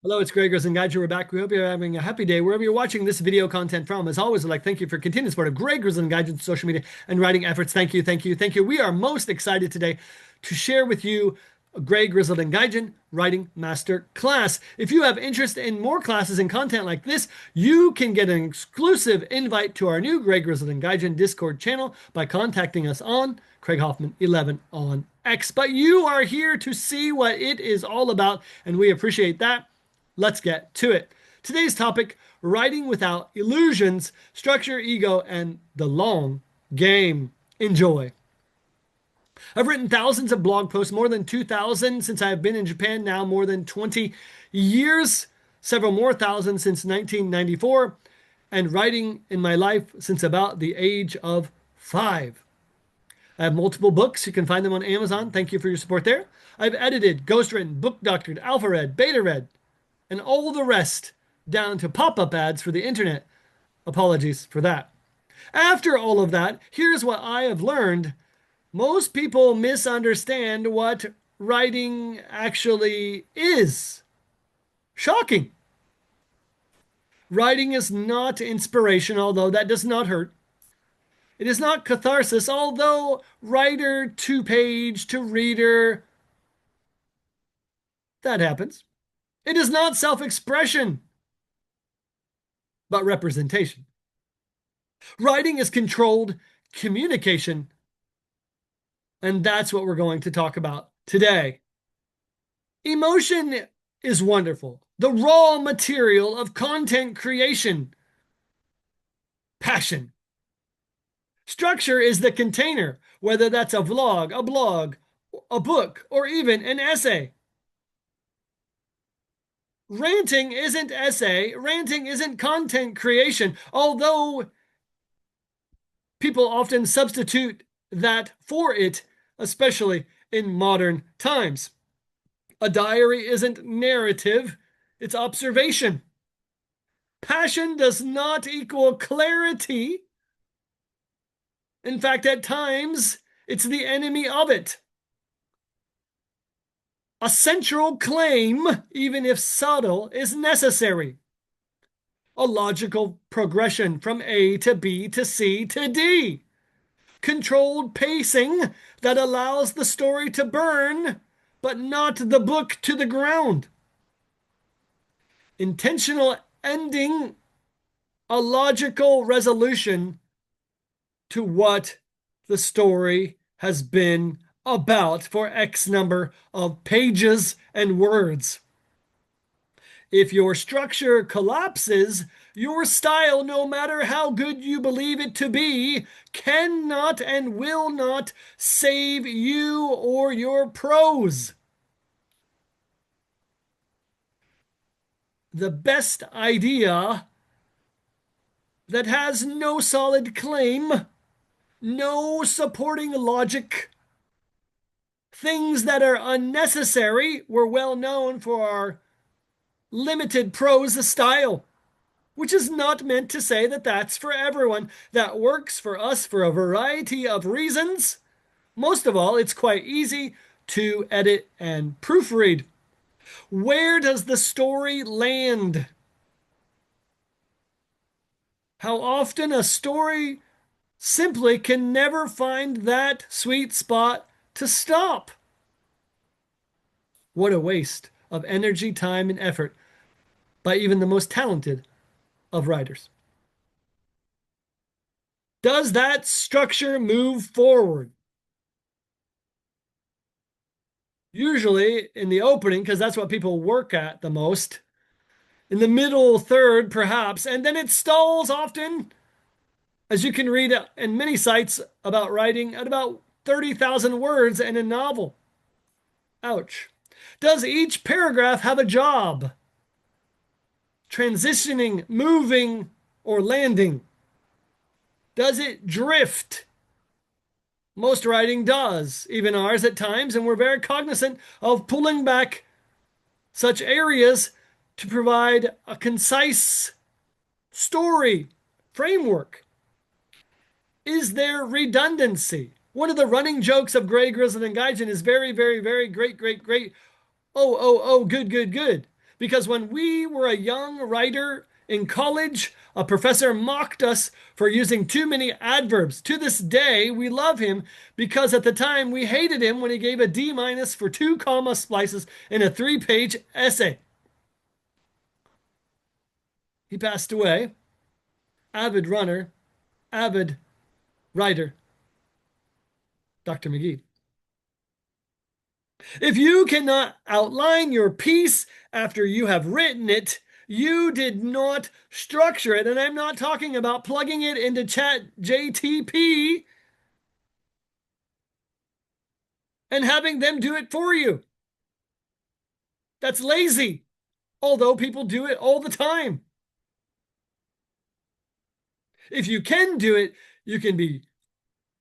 Hello, it's Greg Grizzled and Gaijin. We're back. We hope you're having a happy day wherever you're watching this video content from. As always, I'd like to thank you for continued support of Greg Grizzled and Gaijin's social media and writing efforts. Thank you, thank you, thank you. We are most excited today to share with you Greg Grizzled and Gaijin Writing Master Class. If you have interest in more classes and content like this, you can get an exclusive invite to our new Greg Grizzled and Gaijin Discord channel by contacting us on Craig Hoffman 11 on X. But you are here to see what it is all about, and we appreciate that. Let's get to it. Today's topic, writing without illusions, structure, ego, and the long game. Enjoy. I've written thousands of blog posts, more than 2,000 since I've been in Japan now, more than 20 years, several more thousand since 1994, and writing in my life since about the age of 5. I have multiple books. You can find them on Amazon. Thank you for your support there. I've edited, ghostwritten, book doctored, alpha read, beta read, and all the rest down to pop-up ads for the internet. Apologies for that. After all of that, here's what I have learned. Most people misunderstand what writing actually is. Shocking. Writing is not inspiration, although that does not hurt. It is not catharsis, although writer to page to reader, that happens. It is not self-expression, but representation. Writing is controlled communication, and that's what we're going to talk about today. Emotion is wonderful, the raw material of content creation. Passion. Structure is the container, whether that's a vlog, a blog, a book, or even an essay. Ranting isn't essay. Ranting isn't content creation, although people often substitute that for it, especially in modern times. A diary isn't narrative, it's observation. Passion does not equal clarity. In fact, at times, it's the enemy of it. A central claim, even if subtle, is necessary. A logical progression from A to B to C to D. Controlled pacing that allows the story to burn, but not the book to the ground. Intentional ending, a logical resolution to what the story has been about for X number of pages and words. If your structure collapses, your style, no matter how good you believe it to be, cannot and will not save you or your prose. The best idea that has no solid claim, no supporting logic, things that are unnecessary. We're well known for our limited prose style, which is not meant to say that that's for everyone. That works for us for a variety of reasons. Most of all, it's quite easy to edit and proofread. Where does the story land? How often a story simply can never find that sweet spot to stop. What a waste of energy, time, and effort by even the most talented of writers. Does that structure move forward? Usually in the opening, because that's what people work at the most. In the middle third, perhaps, and then it stalls often, as you can read in many sites about writing, at about 30,000 words in a novel. Ouch. Does each paragraph have a job? Transitioning, moving, or landing? Does it drift? Most writing does, even ours at times, and we're very cognizant of pulling back such areas to provide a concise story framework. Is there redundancy? One of the running jokes of Greg, Grizzled, and Gaijin is very, very, very great, great, great. Oh, oh, oh, good, good, good. because when we were a young writer in college, a professor mocked us for using too many adverbs. To this day, we love him because at the time we hated him when he gave a D minus for two comma splices in a 3-page essay. He passed away. Avid runner, avid writer, Dr. McGee. If you cannot outline your piece after you have written it, you did not structure it. And I'm not talking about plugging it into ChatGTP and having them do it for you. That's lazy, although people do it all the time. If you can do it, you can be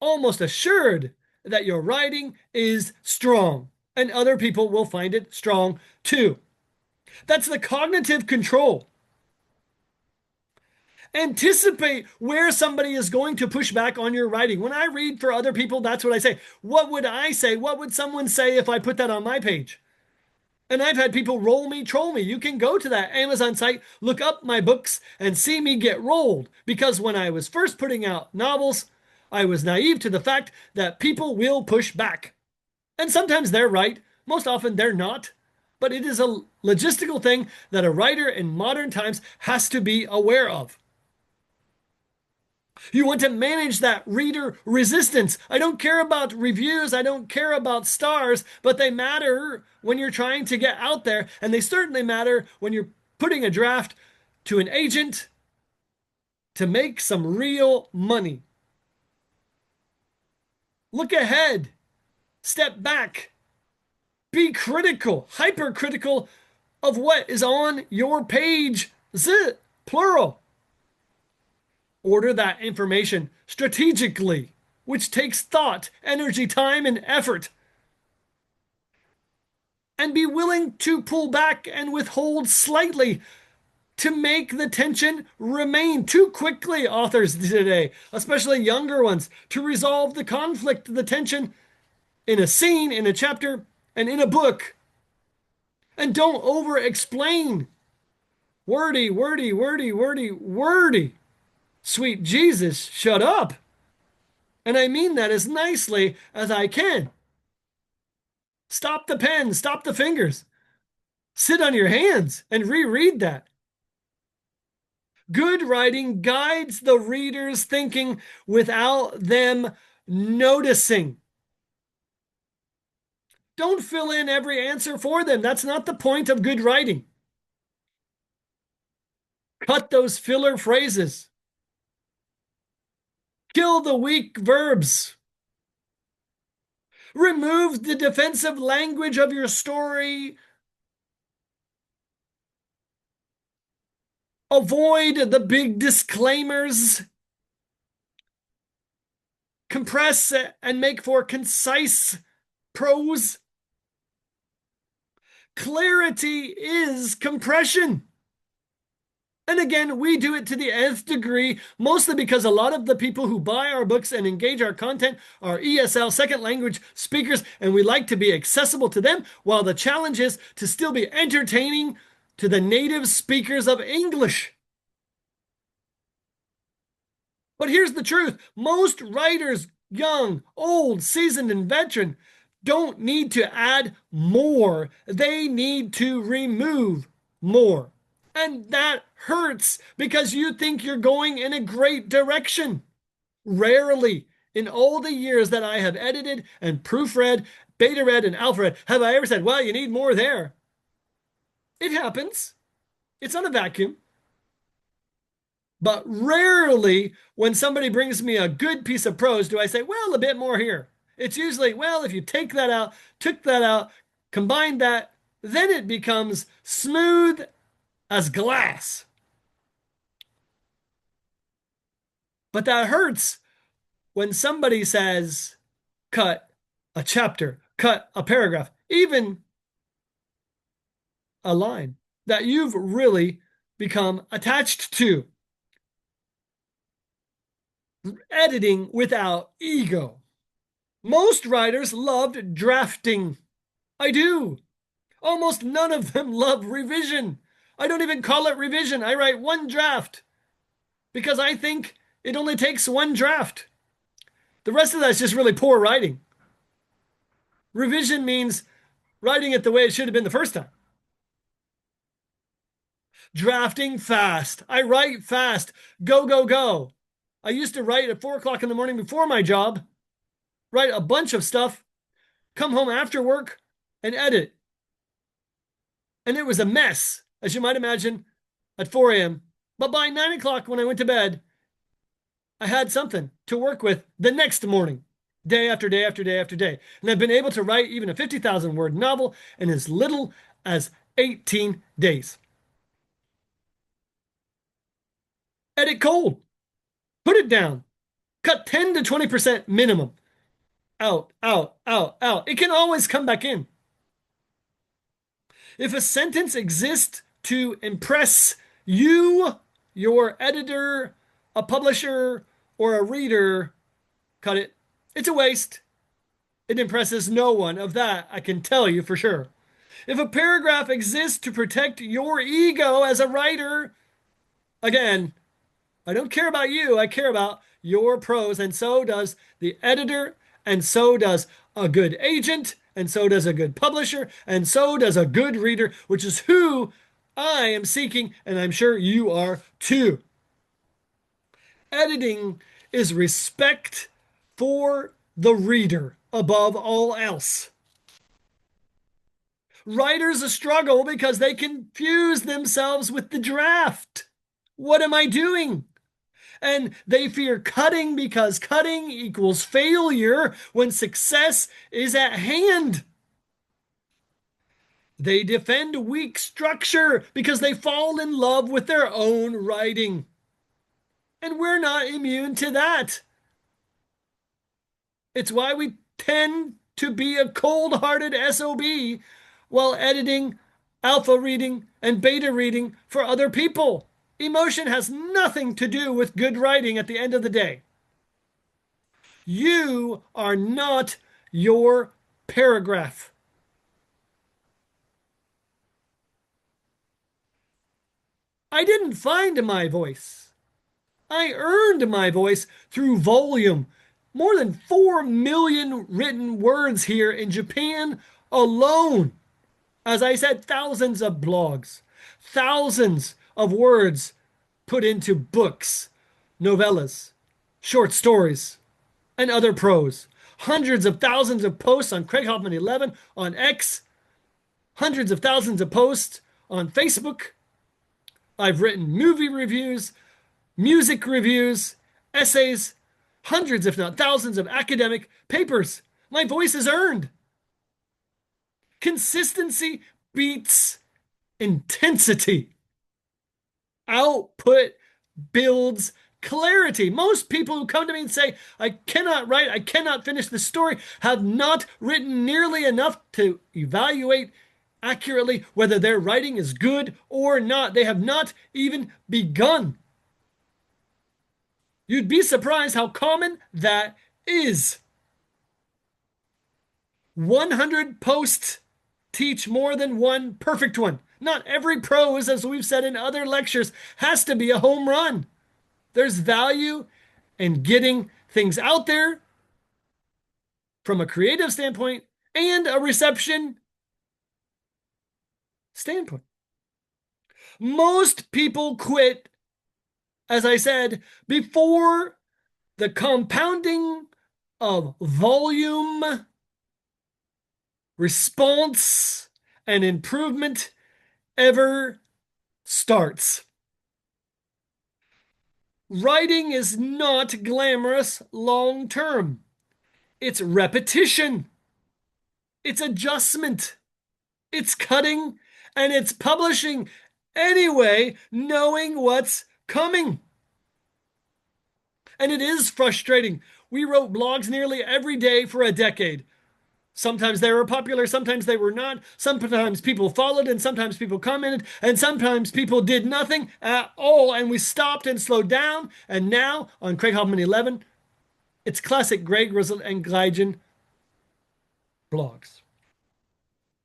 almost assured that your writing is strong, and other people will find it strong too. That's the cognitive control. Anticipate where somebody is going to push back on your writing. When I read for other people, that's what I say. What would I say? What would someone say if I put that on my page? And I've had people troll me. You can go to that Amazon site, look up my books, and see me get rolled. Because when I was first putting out novels, I was naive to the fact that people will push back. And sometimes they're right. Most often they're not. But it is a logistical thing that a writer in modern times has to be aware of. You want to manage that reader resistance. I don't care about reviews. I don't care about stars, but they matter when you're trying to get out there. And they certainly matter when you're putting a draft to an agent to make some real money. Look ahead. Step back. Be critical, hypercritical of what is on your page. Plural. Order that information strategically, which takes thought, energy, time, and effort. And be willing to pull back and withhold slightly to make the tension remain. Too quickly, authors today, especially younger ones, to resolve the conflict, the tension in a scene, in a chapter, and in a book. And don't over-explain. Wordy, wordy, wordy, wordy, wordy. Sweet Jesus, shut up. And I mean that as nicely as I can. Stop the pen, stop the fingers. Sit on your hands and reread that. Good writing guides the reader's thinking without them noticing. Don't fill in every answer for them. That's not the point of good writing. Cut those filler phrases. Kill the weak verbs. Remove the defensive language of your story. Avoid the big disclaimers. Compress and make for concise prose. Clarity is compression. And again, we do it to the nth degree, mostly because a lot of the people who buy our books and engage our content are ESL, second language speakers, and we like to be accessible to them, while the challenge is to still be entertaining to the native speakers of English. But here's the truth. Most writers, young, old, seasoned, and veteran, don't need to add more. They need to remove more. And that hurts because you think you're going in a great direction. Rarely in all the years that I have edited and proofread, beta read, and alpha read, have I ever said, well, you need more there. It happens. It's not a vacuum. But rarely when somebody brings me a good piece of prose do I say, well, a bit more here. It's usually, well, if you take that out, took that out, combine that, then it becomes smooth as glass. But that hurts when somebody says, cut a chapter, cut a paragraph, even a line that you've really become attached to. Editing without ego. Most writers loved drafting. I do. Almost none of them love revision. I don't even call it revision. I write one draft because I think it only takes one draft. The rest of that's just really poor writing. Revision means writing it the way it should have been the first time. Drafting fast. I write fast. Go, go, go. I used to write at 4 o'clock in the morning before my job, write a bunch of stuff, come home after work, and edit. And it was a mess, as you might imagine, at 4 a.m. But by 9 o'clock, when I went to bed, I had something to work with the next morning, day after day after day after day. And I've been able to write even a 50,000 word novel in as little as 18 days. Edit cold. Put it down. Cut 10 to 20% minimum. Out, out, out, out. It can always come back in. If a sentence exists to impress you, your editor, a publisher, or a reader, cut it. It's a waste. It impresses no one. Of that, I can tell you for sure. If a paragraph exists to protect your ego as a writer, again, I don't care about you. I care about your prose, and so does the editor, and so does a good agent, and so does a good publisher, and so does a good reader, which is who I am seeking, and I'm sure you are too. Editing is respect for the reader above all else. Writers struggle because they confuse themselves with the draft. What am I doing? And they fear cutting because cutting equals failure when success is at hand. They defend weak structure because they fall in love with their own writing. And we're not immune to that. It's why we tend to be a cold-hearted SOB while editing, alpha reading, and beta reading for other people. Emotion has nothing to do with good writing at the end of the day. You are not your paragraph. I didn't find my voice. I earned my voice through volume. More than 4 million written words here in Japan alone. As I said, thousands of blogs, thousands of words put into books, novellas, short stories, and other prose. Hundreds of thousands of posts on Craig Hoffman 11 on X, hundreds of thousands of posts on Facebook. I've written movie reviews, music reviews, essays, hundreds, if not thousands, of academic papers. My voice is earned. Consistency beats intensity. Output builds clarity. Most people who come to me and say, I cannot write, I cannot finish the story, have not written nearly enough to evaluate accurately whether their writing is good or not. They have not even begun. You'd be surprised how common that is. 100 posts teach more than one perfect one. Not every prose, as we've said in other lectures, has to be a home run. There's value in getting things out there from a creative standpoint and a reception standpoint. Most people quit, as I said, before the compounding of volume, response, and improvement ever starts. Writing is not glamorous long term. It's repetition. It's adjustment. It's cutting and it's publishing anyway, knowing what's coming. And it is frustrating. We wrote blogs nearly every day for a decade. Sometimes they were popular, sometimes they were not. Sometimes people followed and sometimes people commented and sometimes people did nothing at all and we stopped and slowed down. And now on Craig Hoffman 11, it's classic Greg, Grizzled, and Gaijin blogs.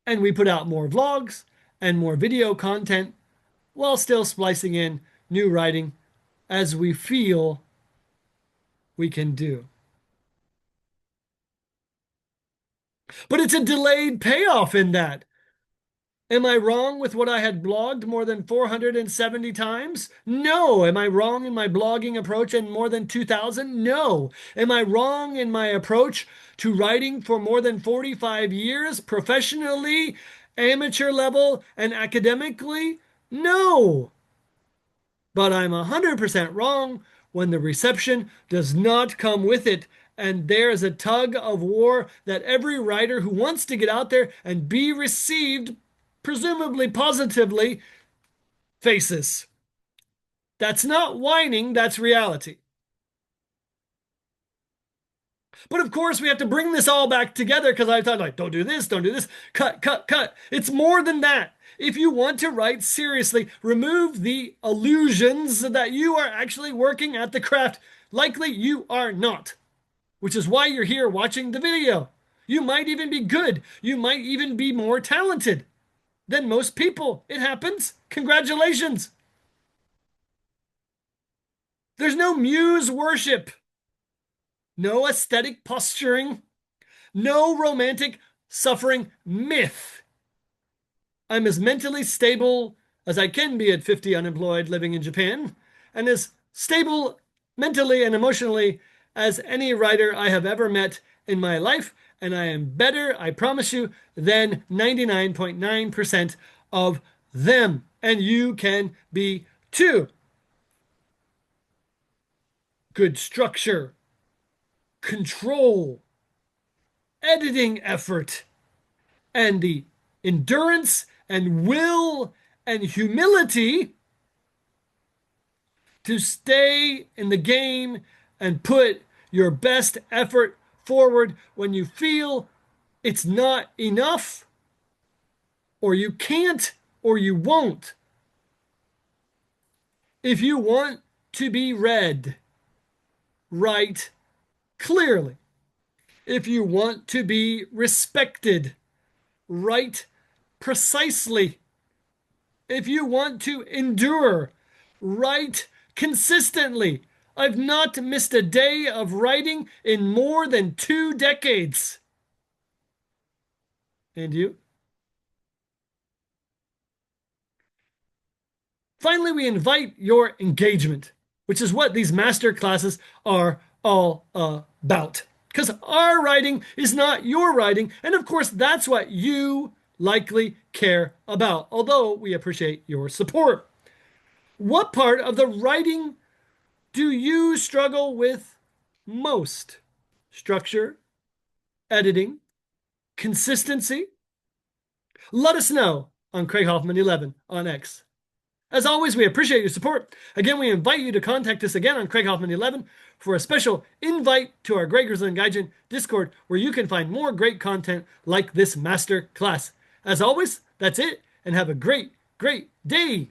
And we put out more vlogs and more video content while still splicing in new writing as we feel we can do. But it's a delayed payoff in that. Am I wrong with what I had blogged more than 470 times? No. Am I wrong in my blogging approach and more than 2,000? No. Am I wrong in my approach to writing for more than 45 years, professionally, amateur level, and academically? No. But I'm 100% wrong when the reception does not come with it. And there's a tug of war that every writer who wants to get out there and be received, presumably positively, faces. That's not whining, that's reality. But of course, we have to bring this all back together because I thought, like, don't do this, cut, cut, cut. It's more than that. If you want to write seriously, remove the illusions that you are actually working at the craft. Likely you are not, which is why you're here watching the video. You might even be good. You might even be more talented than most people. It happens. Congratulations. There's no muse worship, no aesthetic posturing, no romantic suffering myth. I'm as mentally stable as I can be at 50 unemployed living in Japan, and as stable mentally and emotionally as any writer I have ever met in my life, and I am better, I promise you, than 99.9% of them. And you can be too. Good structure, control, editing effort, and the endurance and will and humility to stay in the game and put your best effort forward when you feel it's not enough, or you can't, or you won't. If you want to be read, write clearly. If you want to be respected, write precisely. If you want to endure, write consistently. I've not missed a day of writing in more than 2 decades. And you? Finally, we invite your engagement, which is what these master classes are all about. Because our writing is not your writing, and of course, that's what you likely care about, although we appreciate your support. What part of the writing do you struggle with most? Structure, editing, consistency? Let us know on Craig Hoffman 11 on X. As always, we appreciate your support. Again, we invite you to contact us again on Craig Hoffman 11 for a special invite to our Greg Grizzled and Gaijin Discord, where you can find more great content like this master class. As always, that's it, and have a great, great day.